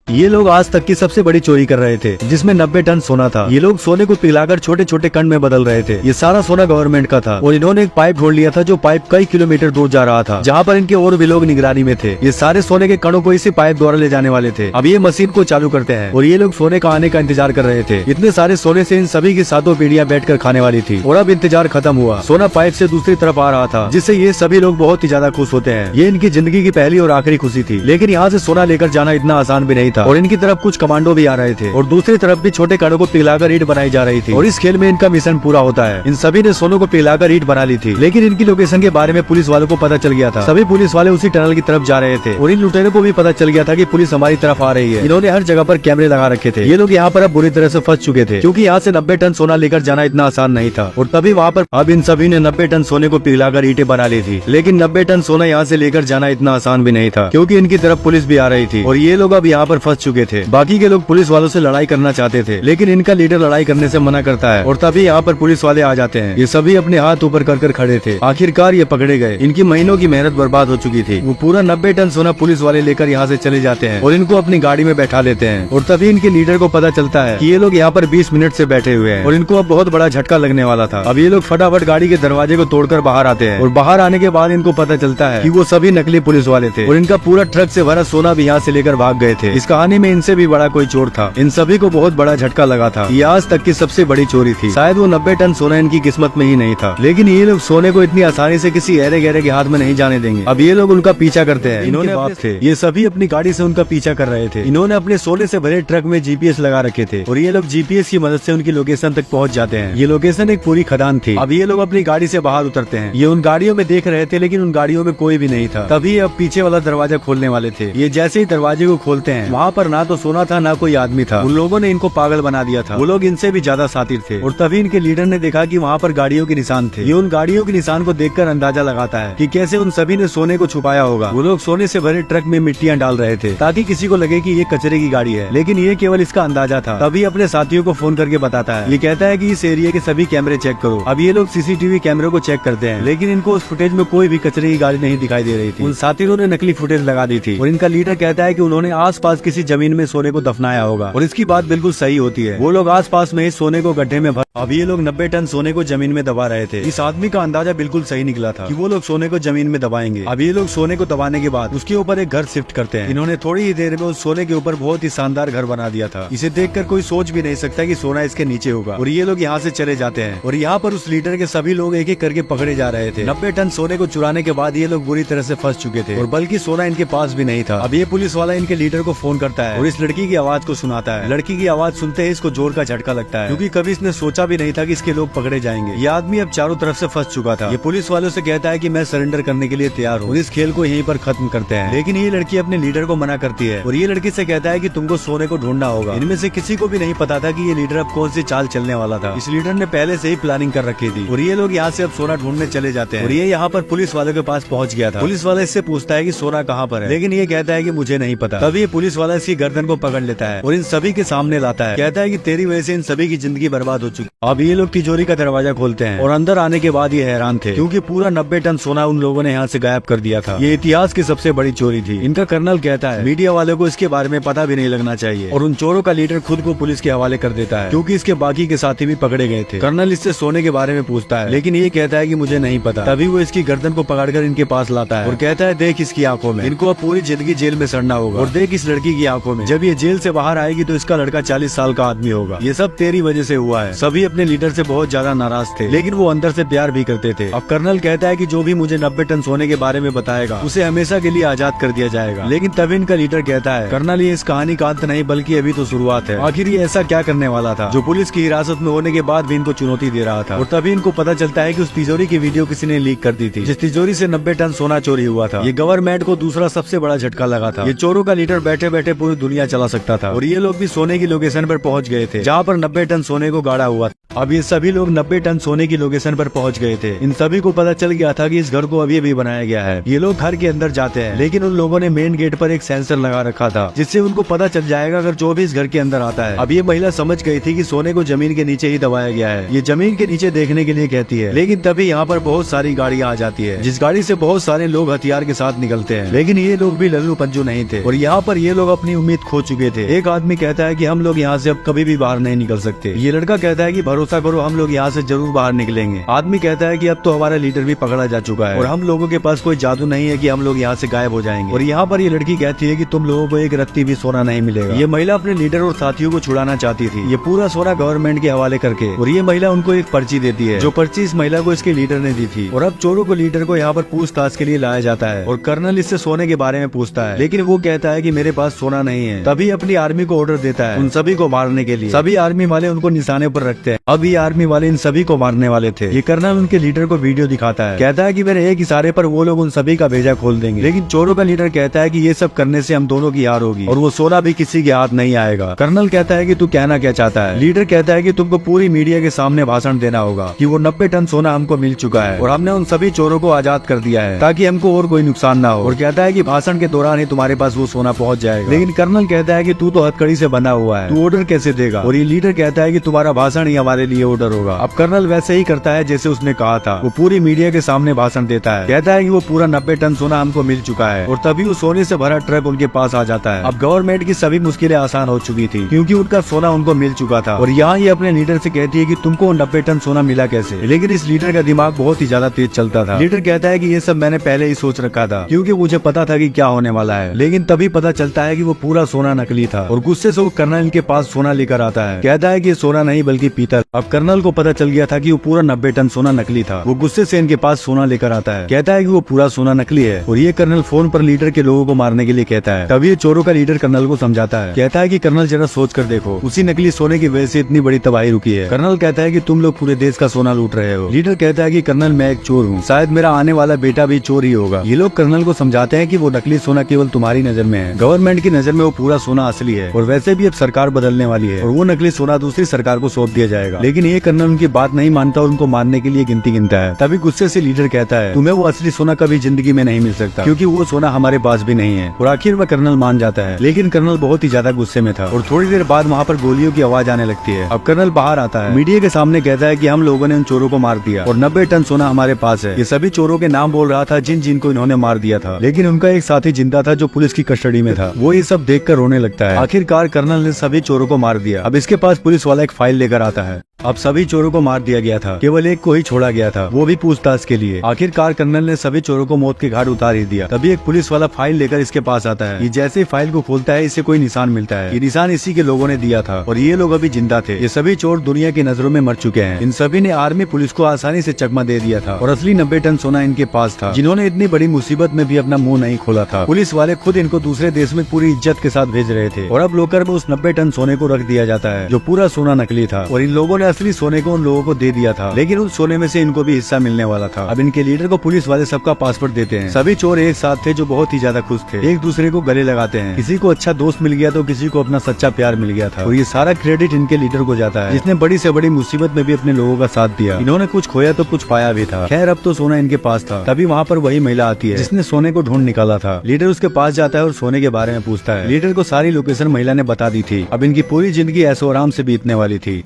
ये लोग आज तक की सबसे बड़ी चोरी कर रहे थे, जिसमें 90 टन सोना था। ये लोग सोने को पिघलाकर छोटे छोटे कण में बदल रहे थे। ये सारा सोना गवर्नमेंट का था और इन्होंने एक पाइप ढूंढ लिया था जो पाइप कई किलोमीटर दूर जा रहा था, जहाँ पर इनके और भी लोग निगरानी में थे। ये सारे सोने के कणों को इसी पाइप द्वारा ले जाने वाले थे। अब ये मशीन को चालू करते हैं और ये लोग सोने का आने का इंतजार कर रहे थे। इतने सारे सोने से इन सभी की सातों पीढ़ियां बैठकर खाने वाली थी और अब इंतजार खत्म हुआ। सोना पाइप से दूसरी तरफ आ रहा था, जिससे ये सभी लोग बहुत ही ज्यादा खुश होते हैं। ये इनकी जिंदगी की पहली और आखिरी खुशी थी। लेकिन यहाँ से सोना लेकर जाना इतना आसान भी नहीं था और इनकी तरफ कुछ कमांडो भी आ रहे थे और दूसरी तरफ भी छोटे कणों को पिघलाकर ईंट बनाई जा रही थी और इस खेल में इनका मिशन पूरा होता है। इन सभी ने सोनों को पिघलाकर ईंट बना ली थी, लेकिन इनकी लोकेशन के बारे में पुलिस वालों को पता चल गया था। सभी पुलिस वाले उसी टनल की तरफ जा रहे थे और इन लुटेरों को भी पता चल गया था कि पुलिस हमारी तरफ आ रही है। इन्होंने हर जगह पर कैमरे लगा रखे थे। ये लोग यहाँ पर अब बुरी तरह से फंस चुके थे, क्योंकि यहाँ से 90 टन सोना लेकर जाना इतना आसान नहीं था। और तभी वहाँ पर अब इन सभी ने 90 टन सोने को पिघलाकर ईंटें बना ली थी। लेकिन 90 टन सोना यहाँ से लेकर जाना इतना आसान भी नहीं था, क्योंकि इनकी तरफ पुलिस भी आ रही थी और ये लोग अब यहाँ पर फंस चुके थे। बाकी के लोग पुलिस वालों से लड़ाई करना चाहते थे, लेकिन इनका लीडर लड़ाई करने से मना करता है और तभी यहाँ पर पुलिस वाले आ जाते हैं। ये सभी अपने हाथ ऊपर कर खड़े थे। आखिरकार ये पकड़े गए। इनकी महीनों की मेहनत बर्बाद हो चुकी थी। वो पूरा 90 टन सोना पुलिस वाले लेकर यहाँ से चले जाते हैं और इनको अपनी गाड़ी में बैठा लेते हैं। और तभी इनके लीडर को पता चलता है कि ये लोग यहाँ पर 20 मिनट से बैठे हुए हैं और इनको अब बहुत बड़ा झटका लगने वाला था। अब ये लोग फटाफट गाड़ी के दरवाजे को तोड़कर बाहर आते हैं और बाहर आने के बाद इनको पता चलता है कि वो सभी नकली पुलिस वाले थे और इनका पूरा ट्रक से भरा सोना भी यहाँ से लेकर भाग गए थे। इस कहानी में इनसे भी बड़ा कोई चोर था। इन सभी को बहुत बड़ा झटका लगा था। ये आज तक की सबसे बड़ी चोरी थी। शायद वो 90 टन सोना इनकी किस्मत में ही नहीं था, लेकिन ये लोग सोने को इतनी आसानी से किसी गहरे गहरे के हाथ में नहीं जाने देंगे। अब ये लोग उनका पीछा करते हैं। इन्होंने बाप थे, ये सभी अपनी गाड़ी से उनका पीछा कर रहे थे। इन्होंने अपने सोने से भरे ट्रक में जीपीएस लगा रखे थे और ये लोग जीपीएस की मदद से उनकी लोकेशन तक पहुंच जाते हैं। ये लोकेशन एक पूरी खदान थी। अब ये लोग अपनी गाड़ी से बाहर उतरते हैं। ये उन गाड़ियों में देख रहे थे, लेकिन उन गाड़ियों में कोई भी नहीं था। तभी अब पीछे वाला दरवाजा खोलने वाले थे। ये जैसे ही दरवाजे को खोलते हैं, वहाँ पर ना तो सोना था ना कोई आदमी था। उन लोगों ने इनको पागल बना दिया था। वो लोग इनसे भी ज्यादा शातिर थे और तभी इनके लीडर ने देखा कि वहाँ पर गाड़ियों के निशान थे। ये उन गाड़ियों के निशान को देखकर अंदाजा लगाता है कि कैसे उन सभी ने सोने को छुपाया होगा। वो लोग सोने से भरे ट्रक में मिट्टियाँ डाल रहे थे ताकि किसी को लगे कि ये कचरे की गाड़ी है, लेकिन ये केवल इसका अंदाजा था। तभी अपने साथियों को फोन करके बताता है। ये कहता है कि इस एरिया के सभी कैमरे चेक करो। अब ये लोग सीसीटीवी कैमरे को चेक करते हैं, लेकिन इनको उस फुटेज में कोई भी कचरे की गाड़ी नहीं दिखाई दे रही थी। उन साथियों ने नकली फुटेज लगा दी थी और इनका लीडर कहता है कि उन्होंने आसपास किसी जमीन में सोने को दफनाया होगा और इसकी बात बिल्कुल सही होती है। वो लोग आसपास में इस सोने को गड्ढे में भर। अब ये लोग 90 टन सोने को जमीन में दबा रहे थे। इस आदमी का अंदाजा बिल्कुल सही निकला था कि वो लोग सोने को जमीन में दबाएंगे। अब ये लोग सोने को दबाने के बाद उसके ऊपर एक घर शिफ्ट करते हैं। इन्होंने थोड़ी ही देर में उस सोने के ऊपर बहुत ही शानदार घर बना दिया था। इसे देखकर कोई सोच भी नहीं सकता कि सोना इसके नीचे होगा और ये लोग यहाँ से चले जाते हैं और यहाँ पर उस लीडर के सभी लोग एक एक करके पकड़े जा रहे थे। 90 टन सोने को चुराने के बाद ये लोग बुरी तरह से फंस चुके थे और बल्कि सोना इनके पास भी नहीं था। अब ये पुलिस वाला इनके लीडर को फोन करता है और इस लड़की की आवाज को सुनाता है। लड़की की आवाज सुनते ही इसको जोर का झटका लगता है, क्योंकि कभी इसने सोचा भी नहीं था कि इसके लोग पकड़े जाएंगे। ये आदमी अब चारों तरफ से फंस चुका था। ये पुलिस वालों से कहता है कि मैं सरेंडर करने के लिए तैयार हूँ और इस खेल को यहीं पर खत्म करते हैं। लेकिन ये लड़की अपने लीडर को मना करती है और ये लड़की से कहता है कि तुमको सोने को ढूंढना होगा। इनमें से किसी को भी नहीं पता था कि ये लीडर अब कौन सी चाल चलने वाला था। इस लीडर ने पहले से ही प्लानिंग कर रखी थी और ये लोग यहाँ से अब सोना ढूंढने चले जाते हैं और ये यहाँ पर पुलिस वालों के पास पहुँच गया था। पुलिस वाला इससे पूछता है कि सोना कहाँ पर है, लेकिन ये कहता है कि मुझे नहीं पता। तभी ये पुलिस वाला इसकी गर्दन को पकड़ लेता है और इन सभी के सामने लाता है। कहता है कि तेरी वजह से इन सभी की जिंदगी बर्बाद हो चुकी। अब ये लोग तिजोरी का दरवाजा खोलते हैं और अंदर आने के बाद ये हैरान थे, क्योंकि पूरा 90 टन सोना उन लोगों ने यहाँ से गायब कर दिया था। ये इतिहास की सबसे बड़ी चोरी थी। इनका कर्नल कहता है मीडिया वालों को इसके बारे में पता भी नहीं लगना चाहिए और उन चोरों का लीडर खुद को पुलिस के हवाले कर देता है, क्योंकि इसके बाकी के साथी भी पकड़े गए थे। कर्नल इससे सोने के बारे में पूछता है, लेकिन ये कहता है कि मुझे नहीं पता। तभी वो इसकी गर्दन को पकड़कर इनके पास लाता है और कहता है देख इसकी आंखों में, इनको अब पूरी जिंदगी जेल में सड़ना होगा और देख इस लड़की की आंखों में, जब ये जेल से बाहर आएगी तो इसका लड़का 40 साल का आदमी होगा। ये सब तेरी वजह से हुआ है। सभी अपने लीडर से बहुत ज्यादा नाराज थे, लेकिन वो अंदर से प्यार भी करते थे। अब कर्नल कहता है कि जो भी मुझे 90 टन सोने के बारे में बताएगा उसे हमेशा के लिए आजाद कर दिया जाएगा। लेकिन तभी इनका लीडर कहता है कर्नल ये इस कहानी का अंत नहीं बल्कि अभी तो शुरुआत है। आखिर ये ऐसा क्या करने वाला था जो पुलिस की हिरासत में होने के बाद भी इनको चुनौती दे रहा था। और तभी इनको पता चलता है कि उस तिजोरी की वीडियो किसी ने लीक कर दी थी, जिस तिजोरी से 90 टन सोना चोरी हुआ था। ये गवर्नमेंट को दूसरा सबसे बड़ा झटका लगा था। ये चोरों का लीडर बैठे बैठे पूरी दुनिया चला सकता था और ये लोग भी सोने की लोकेशन पर पहुंच गए थे, जहाँ पर 90 टन सोने को गाड़ा हुआ था। अब ये सभी लोग 90 टन सोने की लोकेशन पर पहुंच गए थे। इन सभी को पता चल गया था कि इस घर को अभी अभी बनाया गया है। ये लोग घर के अंदर जाते हैं, लेकिन उन लोगों ने मेन गेट पर एक सेंसर लगा रखा था, जिससे उनको पता चल जाएगा अगर जो भी इस घर के अंदर आता है। अब ये महिला समझ गई थी कि सोने को जमीन के नीचे ही दबाया गया है। ये जमीन के नीचे देखने के लिए कहती है, लेकिन तभी यहाँ पर बहुत सारी गाड़ियाँ आ जाती है, जिस गाड़ी से बहुत सारे लोग हथियार के साथ निकलते हैं। लेकिन ये लोग भी लल्लू पंजू नहीं थे और यहाँ पर ये लोग अपनी उम्मीद खो चुके थे। एक आदमी कहता है कि हम लोग यहाँ से अब कभी भी बाहर नहीं निकल सकते। ये लड़का कहता है कि भरोसा करो, हम लोग यहाँ से जरूर बाहर निकलेंगे। आदमी कहता है कि अब तो हमारा लीडर भी पकड़ा जा चुका है और हम लोगों के पास कोई जादू नहीं है कि हम लोग यहाँ से गायब हो जाएंगे। और यहाँ पर ये लड़की कहती है कि तुम लोगों को एक रत्ती भी सोना नहीं मिलेगा। ये महिला अपने लीडर और साथियों को छुड़ाना चाहती थी, ये पूरा सोना गवर्नमेंट के हवाले करके। और ये महिला उनको एक पर्ची देती है, जो पर्ची इस महिला को इसके लीडर ने दी थी। और अब चोरों को लीडर को यहाँ पर पूछताछ के लिए लाया जाता है और कर्नल इससे सोने के बारे में पूछता है, लेकिन वो कहता है कि मेरे पास सोना नहीं है। तभी अपनी आर्मी को ऑर्डर देता है उन सभी को मारने के लिए। सभी आर्मी वाले उनको निशाने पर रखते हैं। अब ये आर्मी वाले इन सभी को मारने वाले थे। ये कर्नल उनके लीडर को वीडियो दिखाता है, कहता है कि मेरे एक इशारे पर वो लोग उन सभी का भेजा खोल देंगे। लेकिन चोरों का लीडर कहता है कि ये सब करने से हम दोनों की हार होगी और वो सोना भी किसी के हाथ नहीं आएगा। कर्नल कहता है कि तू कहना क्या चाहता है। लीडर कहता है कि तुमको पूरी मीडिया के सामने भाषण देना होगा कि वो 90 टन सोना हमको मिल चुका है और हमने उन सभी चोरों को आजाद कर दिया है ताकि हमको और कोई नुकसान ना हो। और कहता है कि भाषण के दौरान ही तुम्हारे पास वो सोना पहुंच जाएगा। लेकिन कर्नल कहता है कि तू तो हथकड़ी से बना हुआ है, तू ऑर्डर कैसे देगा। और ये लीडर कहता है कि तुम्हारा भाषण ही हमारे लिए ऑर्डर होगा। अब कर्नल वैसे ही करता है जैसे उसने कहा था। वो पूरी मीडिया के सामने भाषण देता है, कहता है कि वो पूरा 90 टन सोना हमको मिल चुका है। और तभी वो सोने से भरा ट्रक उनके पास आ जाता है। अब गवर्नमेंट की सभी मुश्किलें आसान हो चुकी थी, क्योंकि उनका सोना उनको मिल चुका था। और यहाँ ये अपने लीडर से कहती है कि तुमको 90 टन सोना मिला कैसे। लेकिन इस लीडर का दिमाग बहुत ही ज्यादा तेज चलता था। लीडर कहता है कि ये सब मैंने पहले ही सोच रखा था, क्योंकि मुझे पता था कि क्या होने वाला है। लेकिन तभी पता चलता है कि वो पूरा सोना नकली था और गुस्से से वो कर्नल इनके पास सोना लेकर आता है, कहता है कि ये सोना नहीं बल्कि पीतल। अब कर्नल को पता चल गया था कि वो पूरा 90 टन सोना नकली था। वो गुस्से से इनके पास सोना लेकर आता है, कहता है कि वो पूरा सोना नकली है। और ये कर्नल फोन पर लीडर के लोगों को मारने के लिए कहता है। तभी ये चोरों का लीडर कर्नल को समझाता है, कहता है कि कर्नल जरा सोच कर देखो, उसी नकली सोने की वजह से इतनी बड़ी तबाही रुकी है। कर्नल कहता है कि तुम लोग पूरे देश का सोना लूट रहे हो। लीडर कहता है कि कर्नल मैं एक चोर हूँ, शायद मेरा आने वाला बेटा भी चोर ही होगा। ये लोग कर्नल को समझाते हैं कि वो नकली सोना केवल तुम्हारी नजर में है, गवर्नमेंट की नजर में वो पूरा सोना असली है। और वैसे भी अब सरकार बदलने वाली है और वो नकली सोना दूसरी सरकार को सौंप दिया जाएगा। लेकिन ये कर्नल उनकी बात नहीं मानता और उनको मारने के लिए गिनती गिनता है। तभी गुस्से से लीडर कहता है तुम्हें वो असली सोना कभी जिंदगी में नहीं मिल सकता, क्योंकि वो सोना हमारे पास भी नहीं है। और आखिर वह कर्नल मान जाता है। लेकिन कर्नल बहुत ही ज्यादा गुस्से में था और थोड़ी देर बाद वहाँ पर गोलियों की आवाज आने लगती है। अब कर्नल बाहर आता है, मीडिया के सामने कहता है कि हम लोगों ने उन चोरों को मार दिया और 90 टन सोना हमारे पास है। ये सभी चोरों के नाम बोल रहा था जिन जिनको इन्होंने मार दिया था। लेकिन उनका एक साथी जिंदा था जो पुलिस की कस्टडी में था। वो ये सब देखकर रोने लगता है। आखिरकार कर्नल ने सभी चोरों को मार दिया। अब इसके पास पुलिस वाला एक फाइल लेकर आता है। अब सभी चोरों को मार दिया गया था, केवल एक को ही छोड़ा गया था, वो भी पूछताछ के लिए। आखिरकार कर्नल ने सभी चोरों को मौत के घाट उतार ही दिया। तभी एक पुलिस वाला फाइल लेकर इसके पास आता है। ये जैसे ही फाइल को खोलता है इसे कोई निशान मिलता है। ये निशान इसी के लोगों ने दिया था और ये लोग अभी जिंदा थे। ये सभी चोर दुनिया की नजरों में मर चुके हैं। इन सभी ने आर्मी पुलिस को आसानी से चकमा दे दिया था और असली 90 टन सोना इनके पास था, जिन्होंने इतनी बड़ी मुसीबत में भी अपना मुंह नहीं खोला था। पुलिस वाले खुद इनको दूसरे देश में पूरी इज्जत के साथ भेज रहे थे और अब लोकर में उस 90 टन सोने को रख दिया जाता है, जो पूरा सोना नकली था। और इन लोगों ने असली सोने को उन लोगों को दे दिया था, लेकिन उस सोने में से इनको भी हिस्सा मिलने वाला था। अब इनके लीडर को पुलिस वाले सबका पासपोर्ट देते हैं। सभी चोर एक साथ थे जो बहुत ही ज्यादा खुश थे, एक दूसरे को गले लगाते हैं। किसी को अच्छा दोस्त मिल गया तो किसी को अपना सच्चा प्यार मिल गया था। और ये सारा क्रेडिट इनके लीडर को जाता है, जिसने बड़ी से बड़ी मुसीबत में भी अपने लोगों का साथ दिया। इन्होंने कुछ खोया तो कुछ पाया भी था। खैर अब तो सोना इनके पास था। तभी वहाँ पर वही महिला आती है जिसने सोने को ढूंढ निकाला था। लीडर उसके पास जाता है और सोने के बारे में पूछता है। लीडर को सारी लोकेशन महिला ने बता दी थी। अब इनकी पूरी जिंदगी ऐशो आराम से बीतने वाली थी।